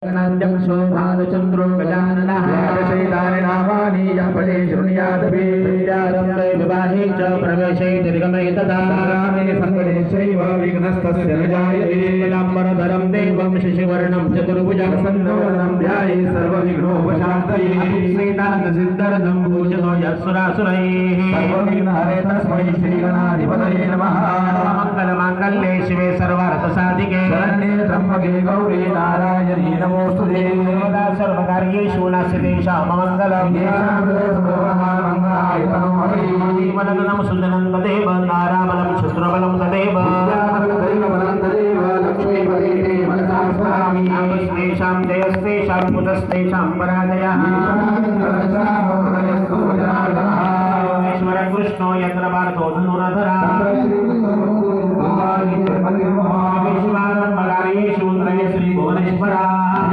नंदम शोभानुचंद्रो गजाननः शैतानि नामानि यः पठे शृणुयादपि विद्यारं विवाहे च प्रवेशे निर्गमे तथा रामे संकटे चैव विघ्नस्तस्य न जायते पीताम्बरधरं देवं शशिवर्णं चतुर्भुजं प्रसन्नवदनं ध्याये सर्वविघ्नोपशान्तये श्रीनाथसिद्धरथं पूजतो यस्सुरासुरैः सर्वविघ्नहरे तस्मै श्रीगणाधिपतये नमः मङ्गलमाङ्गल्ये शिवे सर्वार्थसाधिके शरण्ये त्र्यम्बके गौरी नारायणी नमोस्तुते सर्वकार्येषु नास्तितेषां मङ्गलं जीवनगणं सुन्दरं तदेव ताराबलं क्षुद्रबलं तदेव तेषां जयस्तेषां कुतस्तेषां पराजयः ईश्वर कृष्णो यत्र पार्थो धनुरधरा विश्वारं बलार्येषु त्रये श्रीभुवनेश्वरा